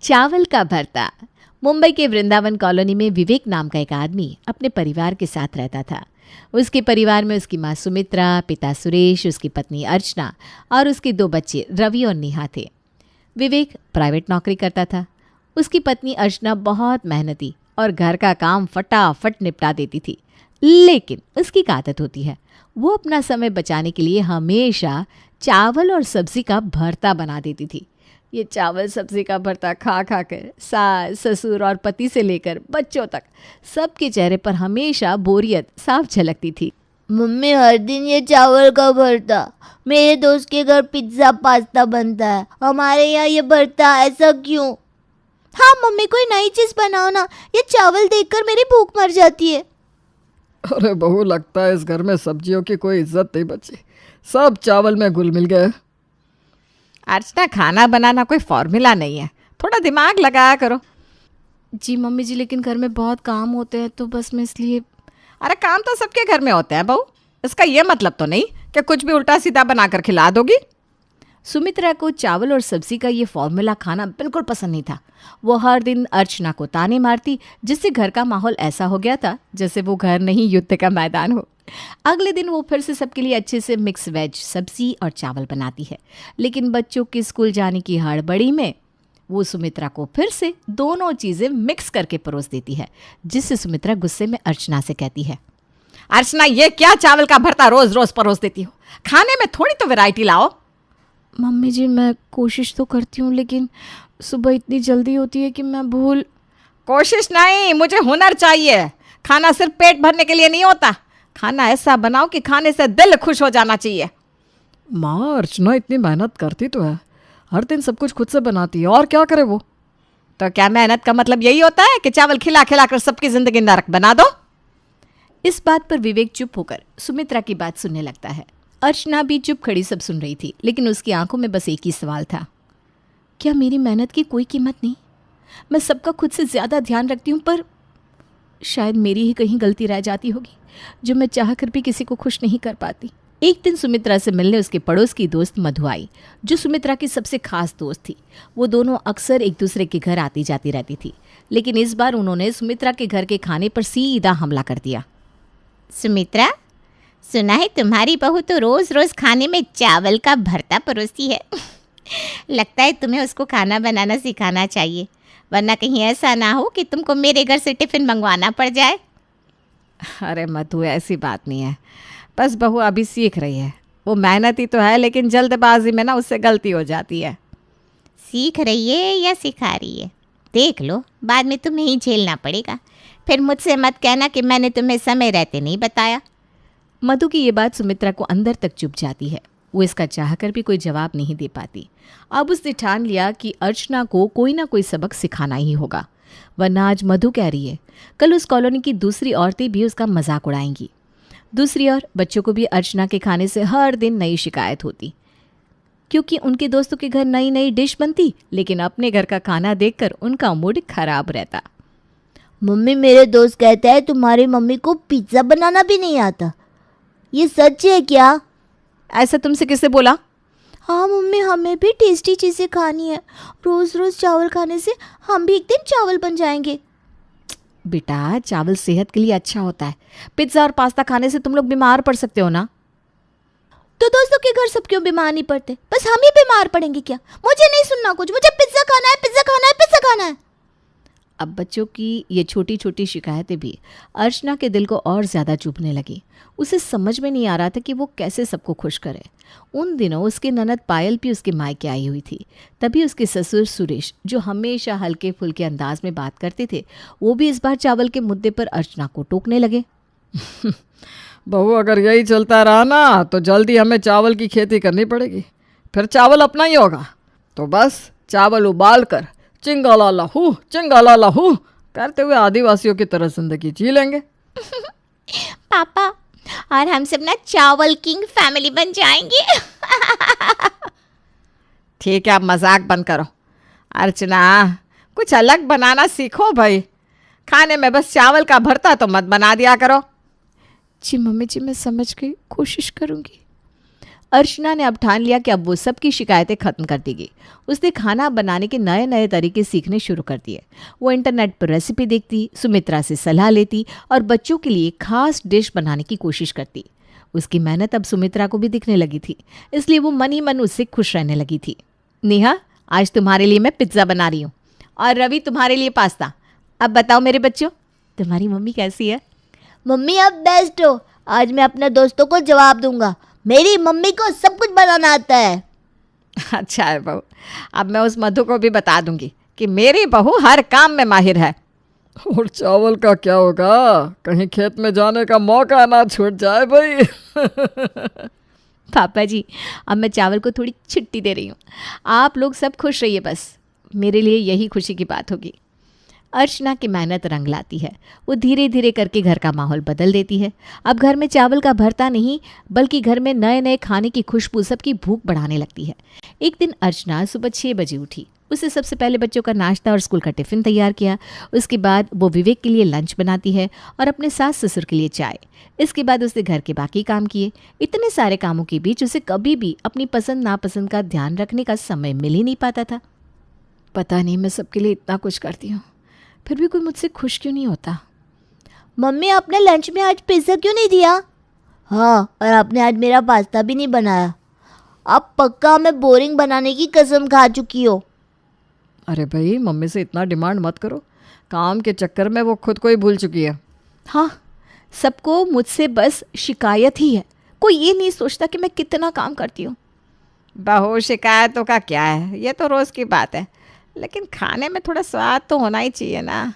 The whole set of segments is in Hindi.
चावल का भरता। मुंबई के वृंदावन कॉलोनी में विवेक नाम का एक आदमी अपने परिवार के साथ रहता था। उसके परिवार में उसकी माँ सुमित्रा, पिता सुरेश, उसकी पत्नी अर्चना और उसके 2 बच्चे रवि और नेहा थे। विवेक प्राइवेट नौकरी करता था। उसकी पत्नी अर्चना बहुत मेहनती और घर का काम फटाफट निपटा देती थी। लेकिन उसकी एक आदत होती है, वो अपना समय बचाने के लिए हमेशा चावल और सब्जी का भरता बना देती थी। ये चावल सब्जी का भरता खा खा कर सास, ससुर और पति से लेकर बच्चों तक सबके चेहरे पर हमेशा बोरियत साफ झलकती थी। मम्मी, हर दिन ये चावल का भरता। मेरे दोस्त के घर पिज्ज़ा पास्ता बनता है, हमारे यहाँ ये भरता, ऐसा क्यों? हाँ मम्मी, कोई नई चीज़ बनाओ ना, ये चावल देखकर मेरी भूख मर जाती है। अरे बहू, लगता है इस घर में सब्जियों की कोई इज्जत नहीं बची, सब चावल में घुल मिल गए। अर्चना, खाना बनाना कोई फॉर्मूला नहीं है, थोड़ा दिमाग लगाया करो। जी मम्मी जी, लेकिन घर में बहुत काम होते हैं तो बस मैं इसलिए। अरे काम तो सबके घर में होते हैं बहू, इसका ये मतलब तो नहीं कि कुछ भी उल्टा सीधा बनाकर खिला दोगी। सुमित्रा को चावल और सब्जी का ये फॉर्मूला खाना बिल्कुल पसंद नहीं था। वो हर दिन अर्चना को ताने मारती, जिससे घर का माहौल ऐसा हो गया था जैसे वो घर नहीं युद्ध का मैदान हो। अगले दिन वो फिर से सबके लिए अच्छे से मिक्स वेज सब्जी और चावल बनाती है, लेकिन बच्चों के स्कूल जाने की हड़बड़ी में वो सुमित्रा को फिर से दोनों चीज़ें मिक्स करके परोस देती है, जिससे सुमित्रा गुस्से में अर्चना से कहती है, अर्चना, ये क्या चावल का भरता रोज रोज परोस देती हो? खाने में थोड़ी तो वैरायटी लाओ। मम्मी जी, मैं कोशिश तो करती हूँ, लेकिन सुबह इतनी जल्दी होती है कि मैं भूल। कोशिश नहीं, मुझे हुनर चाहिए। खाना सिर्फ पेट भरने के लिए नहीं होता, खाना ऐसा बनाओ कि खाने से दिल खुश हो जाना चाहिए। माँ, अर्चना इतनी मेहनत करती तो है, हर दिन सब कुछ खुद से बनाती है, और क्या करे वो? तो क्या मेहनत का मतलब यही होता है कि चावल खिला खिला कर सबकी जिंदगी नरक बना दो? इस बात पर विवेक चुप होकर सुमित्रा की बात सुनने लगता है। अर्चना भी चुप खड़ी सब सुन रही थी, लेकिन उसकी आंखों में बस एक ही सवाल था, क्या मेरी मेहनत की कोई कीमत नहीं? मैं सबका खुद से ज़्यादा ध्यान रखती हूँ, पर शायद मेरी ही कहीं गलती रह जाती होगी, जो मैं चाहकर भी किसी को खुश नहीं कर पाती। एक दिन सुमित्रा से मिलने उसके पड़ोस की दोस्त मधु आई, जो सुमित्रा की सबसे खास दोस्त थी। वो दोनों अक्सर एक दूसरे के घर आती जाती रहती थी, लेकिन इस बार उन्होंने सुमित्रा के घर के खाने पर सीधा हमला कर दिया। सुमित्रा, सुना है तुम्हारी बहू तो रोज रोज खाने में चावल का भरता परोसती है। लगता है तुम्हें उसको खाना बनाना सिखाना चाहिए, वरना कहीं ऐसा ना हो कि तुमको मेरे घर से टिफिन मंगवाना पड़ जाए। अरे मधु, ऐसी बात नहीं है, बस बहू अभी सीख रही है। वो मेहनती तो है, लेकिन जल्दबाजी में ना उससे गलती हो जाती है। सीख रही है या सिखा रही है, देख लो, बाद में तुम्हें ही झेलना पड़ेगा। फिर मुझसे मत कहना कि मैंने तुम्हें समय रहते नहीं बताया। मधु की ये बात सुमित्रा को अंदर तक चुभ जाती है। वो इसका चाहकर भी कोई जवाब नहीं दे पाती। अब उसने ठान लिया कि अर्चना को कोई ना कोई सबक सिखाना ही होगा, वरना आज मधु कह रही है, कल उस कॉलोनी की दूसरी औरतें भी उसका मजाक उड़ाएंगी। दूसरी ओर बच्चों को भी अर्चना के खाने से हर दिन नई शिकायत होती, क्योंकि उनके दोस्तों के घर नई नई डिश बनती, लेकिन अपने घर का खाना देखकर उनका मूड खराब रहता। मम्मी, मेरे दोस्त कहता है तुम्हारी मम्मी को पिज्ज़ा बनाना भी नहीं आता, ये सच है क्या? ऐसा तुमसे किसने बोला? हाँ मम्मी, हमें भी टेस्टी चीज़ें खानी है, रोज़ रोज़ चावल खाने से हम भी एक दिन चावल बन जाएंगे। बेटा, चावल सेहत के लिए अच्छा होता है, पिज्ज़ा और पास्ता खाने से तुम लोग बीमार पड़ सकते हो ना। तो दोस्तों के घर सब क्यों बीमार नहीं पड़ते, बस हम ही बीमार पड़ेंगे क्या? मुझे नहीं सुनना कुछ, मुझे पिज्ज़ा खाना है, पिज्ज़ा खाना है, पिज्ज़ा खाना है। अब बच्चों की ये छोटी छोटी शिकायतें भी अर्चना के दिल को और ज़्यादा चुभने लगी। उसे समझ में नहीं आ रहा था कि वो कैसे सबको खुश करे। उन दिनों उसकी ननद पायल भी उसके मायके आई हुई थी। तभी उसके ससुर सुरेश, जो हमेशा हल्के फुल्के अंदाज में बात करते थे, वो भी इस बार चावल के मुद्दे पर अर्चना को टोकने लगे। बहू, अगर यही चलता रहा ना तो जल्दी हमें चावल की खेती करनी पड़ेगी, फिर चावल अपना ही होगा। तो बस चावल उबाल कर चिंगाला लहू करते हुए आदिवासियों की तरह जिंदगी जी लेंगे। पापा, और हम सब ना चावल किंग फैमिली बन जाएंगे। ठीक है, अब मजाक बंद करो। अर्चना, कुछ अलग बनाना सीखो भाई, खाने में बस चावल का भरता तो मत बना दिया करो। जी मम्मी जी, मैं समझ गई, कोशिश करूँगी। अर्चना ने अब ठान लिया कि अब वो सबकी शिकायतें खत्म कर देगी। उसने खाना बनाने के नए नए तरीके सीखने शुरू कर दिए। वो इंटरनेट पर रेसिपी देखती, सुमित्रा से सलाह लेती और बच्चों के लिए खास डिश बनाने की कोशिश करती। उसकी मेहनत अब सुमित्रा को भी दिखने लगी थी, इसलिए वो मन ही मन उससे खुश रहने लगी थी। नेहा, आज तुम्हारे लिए मैं पिज्ज़ा बना रही हूँ और रवि तुम्हारे लिए पास्ता। अब बताओ मेरे बच्चों, तुम्हारी मम्मी कैसी है? मम्मी आप बेस्ट हो। आज मैं अपने दोस्तों को जवाब दूंगा। मेरी मम्मी को सब कुछ बनाना आता है। अच्छा है बहू, अब मैं उस मधु को भी बता दूंगी कि मेरी बहू हर काम में माहिर है। और चावल का क्या होगा? कहीं खेत में जाने का मौका ना छूट जाए भाई। पापा जी, अब मैं चावल को थोड़ी छुट्टी दे रही हूँ। आप लोग सब खुश रहिए, बस मेरे लिए यही खुशी की बात होगी। अर्चना की मेहनत रंग लाती है। वो धीरे धीरे करके घर का माहौल बदल देती है। अब घर में चावल का भरता नहीं, बल्कि घर में नए नए खाने की खुशबू सबकी भूख बढ़ाने लगती है। एक दिन अर्चना सुबह 6 बजे उठी। उसे सबसे पहले बच्चों का नाश्ता और स्कूल का टिफ़िन तैयार किया। उसके बाद वो विवेक के लिए लंच बनाती है और अपने सास ससुर के लिए चाय। इसके बाद उसने घर के बाकी काम किए। इतने सारे कामों के बीच उसे कभी भी अपनी पसंद नापसंद का ध्यान रखने का समय मिल ही नहीं पाता था। पता नहीं मैं सबके लिए इतना कुछ करती हूँ, फिर भी कोई मुझसे खुश क्यों नहीं होता। मम्मी आपने लंच में आज पिज्ज़ा क्यों नहीं दिया? हाँ, और आपने आज मेरा पास्ता भी नहीं बनाया। आप पक्का हमें बोरिंग बनाने की कसम खा चुकी हो। अरे भाई, मम्मी से इतना डिमांड मत करो। काम के चक्कर में वो खुद को ही भूल चुकी है। हाँ, सबको मुझसे बस शिकायत ही है। कोई ये नहीं सोचता कि मैं कितना काम करती हूँ। बहू, शिकायतों का क्या है, ये तो रोज़ की बात है, लेकिन खाने में थोड़ा स्वाद तो होना ही चाहिए ना।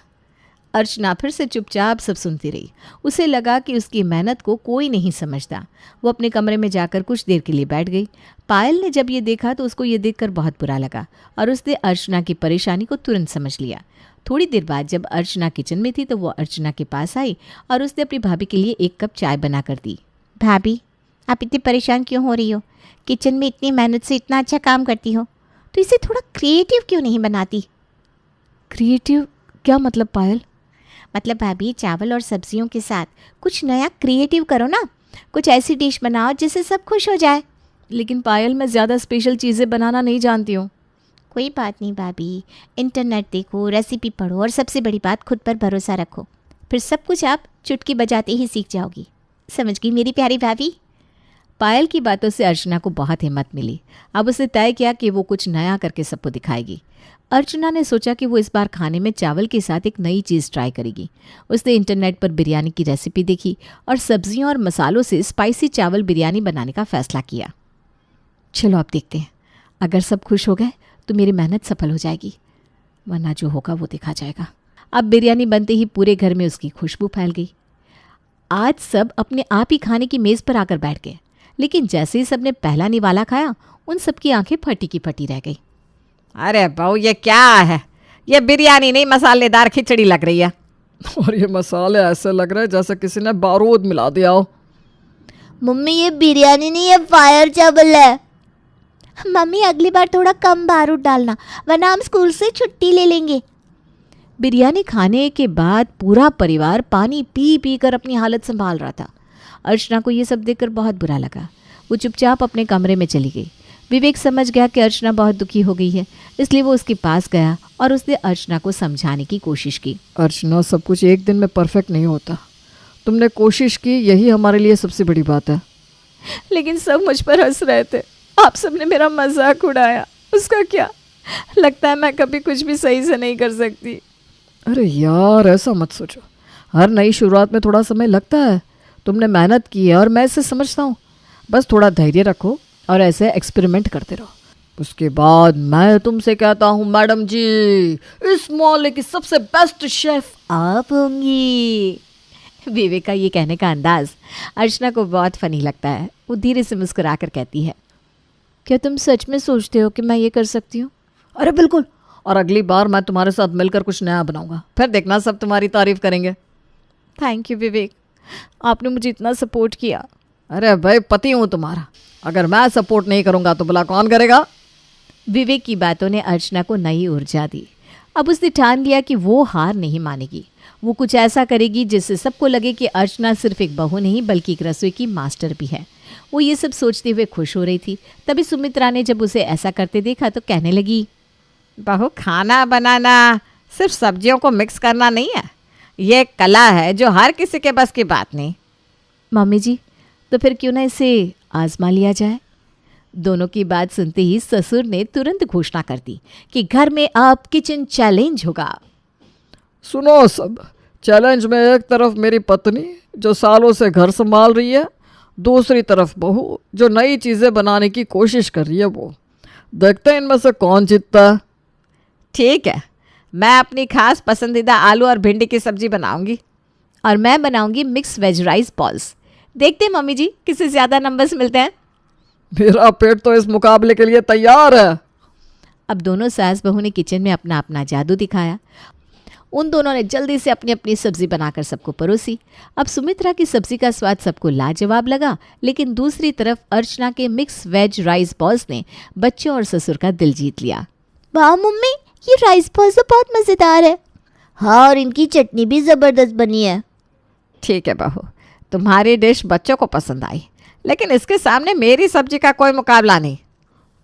अर्चना फिर से चुपचाप सब सुनती रही। उसे लगा कि उसकी मेहनत को कोई नहीं समझता। वो अपने कमरे में जाकर कुछ देर के लिए बैठ गई। पायल ने जब ये देखा तो उसको ये देखकर बहुत बुरा लगा और उसने अर्चना की परेशानी को तुरंत समझ लिया। थोड़ी देर बाद जब अर्चना किचन में थी तो वो अर्चना के पास आई और उसने अपनी भाभी के लिए 1 कप चाय बना कर दी। भाभी, आप इतनी परेशान क्यों हो रही हो? किचन में इतनी मेहनत से इतना अच्छा काम करती हो, तो इसे थोड़ा क्रिएटिव क्यों नहीं बनाती? क्रिएटिव क्या मतलब पायल? मतलब भाभी, चावल और सब्जियों के साथ कुछ नया क्रिएटिव करो ना। कुछ ऐसी डिश बनाओ जिससे सब खुश हो जाए। लेकिन पायल, मैं ज़्यादा स्पेशल चीज़ें बनाना नहीं जानती हूँ। कोई बात नहीं भाभी, इंटरनेट देखो, रेसिपी पढ़ो और सबसे बड़ी बात, खुद पर भरोसा रखो। फिर सब कुछ आप चुटकी बजाते ही सीख जाओगी। समझ गई मेरी प्यारी भाभी? पायल की बातों से अर्चना को बहुत हिम्मत मिली। अब उसने तय किया कि वो कुछ नया करके सबको दिखाएगी। अर्चना ने सोचा कि वो इस बार खाने में चावल के साथ एक नई चीज़ ट्राई करेगी। उसने इंटरनेट पर बिरयानी की रेसिपी देखी और सब्जियों और मसालों से स्पाइसी चावल बिरयानी बनाने का फैसला किया। चलो अब देखते हैं, अगर सब खुश हो गए तो मेरी मेहनत सफल हो जाएगी, वरना जो होगा वो देखा जाएगा। अब बिरयानी बनते ही पूरे घर में उसकी खुशबू फैल गई। आज सब अपने आप ही खाने की मेज़ पर आकर बैठ गए, लेकिन जैसे ही सबने पहला निवाला खाया उन सबकी आंखें फटी की फटी रह गई। अरे बहू, ये क्या है? ये बिरयानी नहीं, मसालेदार खिचड़ी लग रही है। और ये मसाले ऐसे लग रहे हैं जैसे किसी ने बारूद मिला दिया हो। मम्मी ये बिरयानी नहीं, ये फायर चावल है। मम्मी, अगली बार थोड़ा कम बारूद डालना, वरना हम स्कूल से छुट्टी ले लेंगे। बिरयानी खाने के बाद पूरा परिवार पानी पी पी कर अपनी हालत संभाल रहा था। अर्चना को ये सब देखकर बहुत बुरा लगा। वो चुपचाप अपने कमरे में चली गई। विवेक समझ गया कि अर्चना बहुत दुखी हो गई है, इसलिए वो उसके पास गया और उसने अर्चना को समझाने की कोशिश की। अर्चना, सब कुछ एक दिन में परफेक्ट नहीं होता। तुमने कोशिश की, यही हमारे लिए सबसे बड़ी बात है। लेकिन सब मुझ पर हंस रहे थे। आप सबने मेरा मजाक उड़ाया, उसका क्या? लगता है मैं कभी कुछ भी सही से नहीं कर सकती। अरे यार, ऐसा मत सोचो। हर नई शुरुआत में थोड़ा समय लगता है। तुमने मेहनत की है और मैं इसे समझता हूँ। बस थोड़ा धैर्य रखो और ऐसे एक्सपेरिमेंट करते रहो। उसके बाद मैं तुमसे कहता हूँ, मैडम जी, इस मोहल्ले की सबसे बेस्ट शेफ आप होंगी। विवेक का ये कहने का अंदाज अर्चना को बहुत फनी लगता है। वो धीरे से मुस्कुरा कर कहती है, क्या तुम सच में सोचते हो कि मैं ये कर सकती हूँ? अरे बिल्कुल, और अगली बार मैं तुम्हारे साथ मिलकर कुछ नया बनाऊंगा, फिर देखना सब तुम्हारी तारीफ करेंगे। थैंक यू विवेक, आपने मुझे इतना सपोर्ट किया। अरे भाई, पति हूँ तुम्हारा, अगर मैं सपोर्ट नहीं करूँगा तो भला कौन करेगा? विवेक की बातों ने अर्चना को नई ऊर्जा दी। अब उसने ठान लिया कि वो हार नहीं मानेगी। वो कुछ ऐसा करेगी जिससे सबको लगे कि अर्चना सिर्फ एक बहू नहीं बल्कि एक रसोई की मास्टर भी है। वो ये सब सोचते हुए खुश हो रही थी। तभी सुमित्रा ने जब उसे ऐसा करते देखा तो कहने लगी, बहू, खाना बनाना सिर्फ सब्जियों को मिक्स करना नहीं है, ये एक कला है जो हर किसी के बस की बात नहीं। मम्मी जी, तो फिर क्यों ना इसे आजमा लिया जाए। दोनों की बात सुनते ही ससुर ने तुरंत घोषणा कर दी कि घर में अब किचन चैलेंज होगा। सुनो सब, चैलेंज में एक तरफ मेरी पत्नी जो सालों से घर संभाल रही है, दूसरी तरफ बहू जो नई चीज़ें बनाने की कोशिश कर रही है। वो देखते हैं इनमें से कौन जीतता है। ठीक है, मैं अपनी खास पसंदीदा आलू और भिंडी की सब्जी बनाऊंगी। और मैं बनाऊंगी मिक्स वेज राइस बॉल्स। देखते हैं मम्मी जी किसे ज़्यादा नंबर्स मिलते हैं। मेरा पेट तो इस मुकाबले के लिए तैयार है। अब दोनों सास बहू ने किचन में अपना अपना जादू दिखाया। उन दोनों ने जल्दी से अपनी अपनी सब्जी बनाकर सबको परोसी। अब सुमित्रा की सब्जी का स्वाद सबको लाजवाब लगा, लेकिन दूसरी तरफ अर्चना के मिक्स वेज राइस बॉल्स ने बच्चों और ससुर का दिल जीत लिया। वाह मम्मी, ये राइस बॉल्स तो बहुत मज़ेदार है। हाँ, और इनकी चटनी भी ज़बरदस्त बनी है। ठीक है बहू, तुम्हारी डिश बच्चों को पसंद आई, लेकिन इसके सामने मेरी सब्जी का कोई मुकाबला नहीं।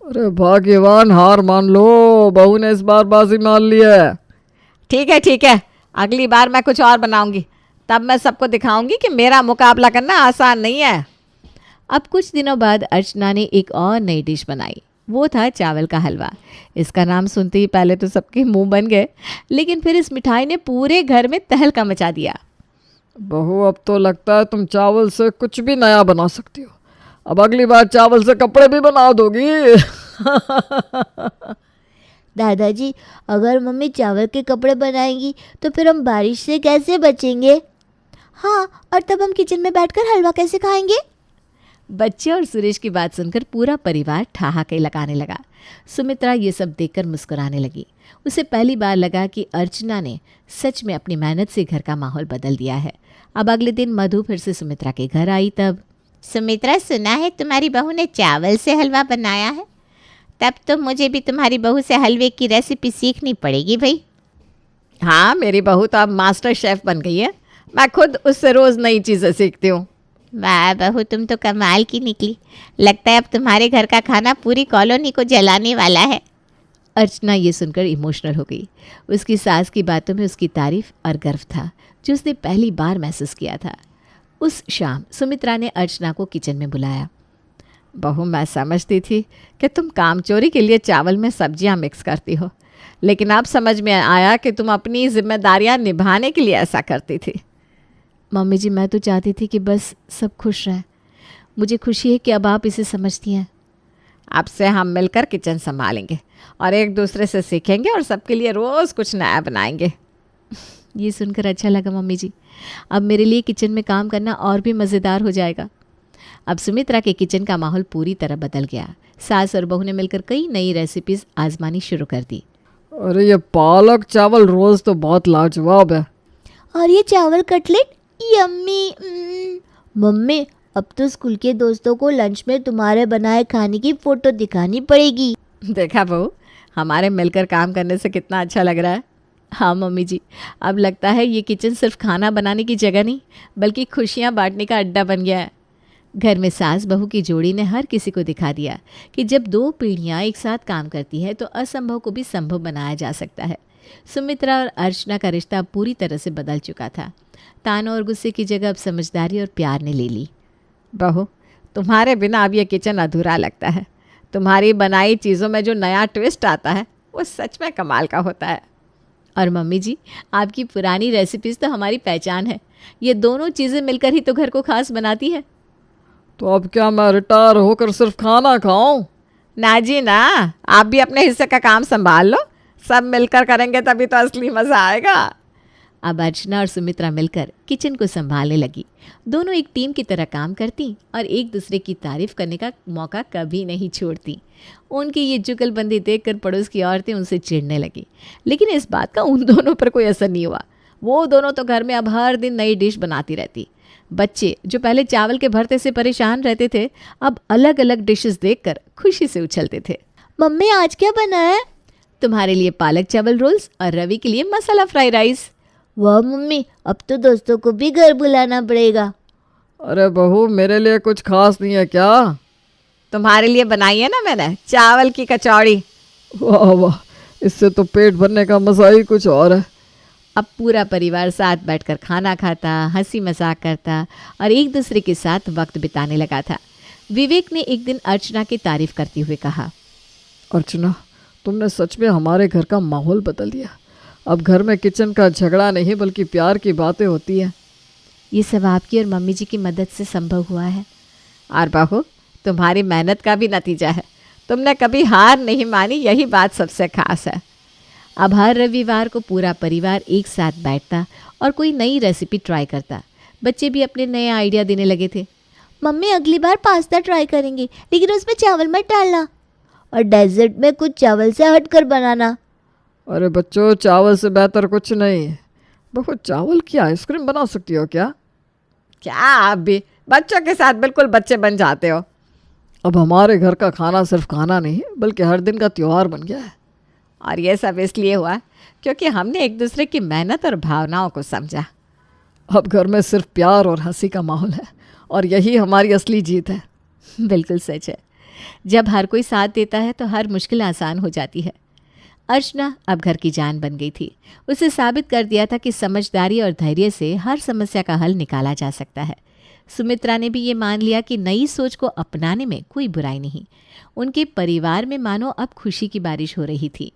अरे भाग्यवान, हार मान लो, बहू ने इस बार बाजी मान ली है। ठीक है, अगली बार मैं कुछ और बनाऊंगी, तब मैं सबको दिखाऊंगी कि मेरा मुकाबला करना आसान नहीं है। अब कुछ दिनों बाद अर्चना ने एक और नई डिश बनाई। वो था चावल का हलवा। इसका नाम सुनते ही पहले तो सबके मुंह बन गए, लेकिन फिर इस मिठाई ने पूरे घर में तहलका मचा दिया। बहू, अब तो लगता है तुम चावल से कुछ भी नया बना सकती हो। अब अगली बार चावल से कपड़े भी बना दोगी। दादाजी, अगर मम्मी चावल के कपड़े बनाएंगी तो फिर हम बारिश से कैसे बचेंगे? हाँ, और तब हम किचन में बैठकर हलवा कैसे खाएंगे? बच्चे और सुरेश की बात सुनकर पूरा परिवार ठहाके लगाने लगा। सुमित्रा ये सब देखकर मुस्कुराने लगी। उसे पहली बार लगा कि अर्चना ने सच में अपनी मेहनत से घर का माहौल बदल दिया है। अब अगले दिन मधु फिर से सुमित्रा के घर आई। तब, सुमित्रा, सुना है तुम्हारी बहू ने चावल से हलवा बनाया है? तब तो मुझे भी तुम्हारी बहू से हलवे की रेसिपी सीखनी पड़ेगी भाई। हाँ, मेरी बहू तो अब मास्टर शेफ बन गई है। मैं खुद उससे रोज़ नई चीज़ें सीखती हूँ। वाह बहू, तुम तो कमाल की निकली। लगता है अब तुम्हारे घर का खाना पूरी कॉलोनी को जलाने वाला है। अर्चना ये सुनकर इमोशनल हो गई। उसकी सास की बातों में उसकी तारीफ और गर्व था जो उसने पहली बार महसूस किया था। उस शाम सुमित्रा ने अर्चना को किचन में बुलाया। बहू, मैं समझती थी कि तुम कामचोरी के लिए चावल में सब्जियां मिक्स करती हो, लेकिन अब समझ में आया कि तुम अपनी जिम्मेदारियां निभाने के लिए ऐसा करती थी। मम्मी जी, मैं तो चाहती थी कि बस सब खुश रहें। मुझे खुशी है कि अब आप इसे समझती हैं। अब से हम मिलकर किचन संभालेंगे और एक दूसरे से सीखेंगे और सबके लिए रोज़ कुछ नया बनाएंगे। ये सुनकर अच्छा लगा मम्मी जी। अब मेरे लिए किचन में काम करना और भी मज़ेदार हो जाएगा। अब सुमित्रा के किचन का माहौल पूरी तरह बदल गया। सास और बहू ने मिलकर कई नई रेसिपीज़ आजमानी शुरू कर दी। अरे ये पालक चावल रोज़ तो बहुत लाजवाब है। और ये चावल कटलेट यम्मी। मम्मी, अब तो स्कूल के दोस्तों को लंच में तुम्हारे बनाए खाने की फ़ोटो दिखानी पड़ेगी। देखा बहू, हमारे मिलकर काम करने से कितना अच्छा लग रहा है। हाँ मम्मी जी, अब लगता है ये किचन सिर्फ खाना बनाने की जगह नहीं बल्कि खुशियाँ बांटने का अड्डा बन गया है। घर में सास बहू की जोड़ी ने हर किसी को दिखा दिया कि जब दो पीढ़ियाँ एक साथ काम करती है तो असंभव को भी संभव बनाया जा सकता है। सुमित्रा और अर्चना का रिश्ता पूरी तरह से बदल चुका था। तानों और गुस्से की जगह अब समझदारी और प्यार ने ले ली। बहू, तुम्हारे बिना अब ये किचन अधूरा लगता है। तुम्हारी बनाई चीज़ों में जो नया ट्विस्ट आता है वो सच में कमाल का होता है। और मम्मी जी, आपकी पुरानी रेसिपीज़ तो हमारी पहचान है। ये दोनों चीज़ें मिलकर ही तो घर को खास बनाती है। तो अब क्या मैं रिटायर होकर सिर्फ खाना खाऊं? ना जी ना, आप भी अपने हिस्से का काम संभाल लो। सब मिलकर करेंगे तभी तो असली मज़ा आएगा। अब अर्चना और सुमित्रा मिलकर किचन को संभालने लगी। दोनों एक टीम की तरह काम करती और एक दूसरे की तारीफ करने का मौका कभी नहीं छोड़ती। उनकी ये जुगलबंदी देखकर पड़ोस की औरतें उनसे चिढ़ने लगी, लेकिन इस बात का उन दोनों पर कोई असर नहीं हुआ। वो दोनों तो घर में अब हर दिन नई डिश बनाती रहती। बच्चे जो पहले चावल के भरते से परेशान रहते थे, अब अलग अलग डिशेस देखकर खुशी से उछलते थे। मम्मी, आज क्या बना है? तुम्हारे लिए पालक चावल रोल्स और रवि के लिए मसाला फ्राई राइस। वाह मम्मी, अब तो दोस्तों को भी घर बुलाना पड़ेगा। अरे बहू, मेरे लिए कुछ खास नहीं है क्या? तुम्हारे लिए बनाई है ना मैंने चावल की कचौड़ी। वाह वाह, इससे तो पेट भरने का मज़ा ही कुछ और है। अब पूरा परिवार साथ बैठकर खाना खाता, हंसी मजाक करता और एक दूसरे के साथ वक्त बिताने लगा था। विवेक ने एक दिन अर्चना की तारीफ करते हुए कहा, अर्चना, तुमने सच में हमारे घर का माहौल बदल दिया। अब घर में किचन का झगड़ा नहीं बल्कि प्यार की बातें होती हैं। ये सब आपकी और मम्मी जी की मदद से संभव हुआ है। और बहू, तुम्हारी मेहनत का भी नतीजा है। तुमने कभी हार नहीं मानी, यही बात सबसे खास है। अब हर रविवार को पूरा परिवार एक साथ बैठता और कोई नई रेसिपी ट्राई करता। बच्चे भी अपने नए आइडिया देने लगे थे। मम्मी अगली बार पास्ता ट्राई करेंगे, लेकिन उसमें चावल मत डालना, और डेजर्ट में कुछ चावल से हटकर बनाना। अरे बच्चों, चावल से बेहतर कुछ नहीं है। बहू, चावल की आइसक्रीम बना सकती हो क्या? क्या आप भी बच्चों के साथ बिल्कुल बच्चे बन जाते हो। अब हमारे घर का खाना सिर्फ खाना नहीं बल्कि हर दिन का त्योहार बन गया है। और ये सब इसलिए हुआ क्योंकि हमने एक दूसरे की मेहनत और भावनाओं को समझा। अब घर में सिर्फ प्यार और हंसी का माहौल है और यही हमारी असली जीत है। बिल्कुल सच है। जब हर कोई साथ देता है तो हर मुश्किल आसान हो जाती है। अर्चना अब घर की जान बन गई थी। उसे साबित कर दिया था कि समझदारी और धैर्य से हर समस्या का हल निकाला जा सकता है। सुमित्रा ने भी ये मान लिया कि नई सोच को अपनाने में कोई बुराई नहीं। उनके परिवार में मानो अब खुशी की बारिश हो रही थी।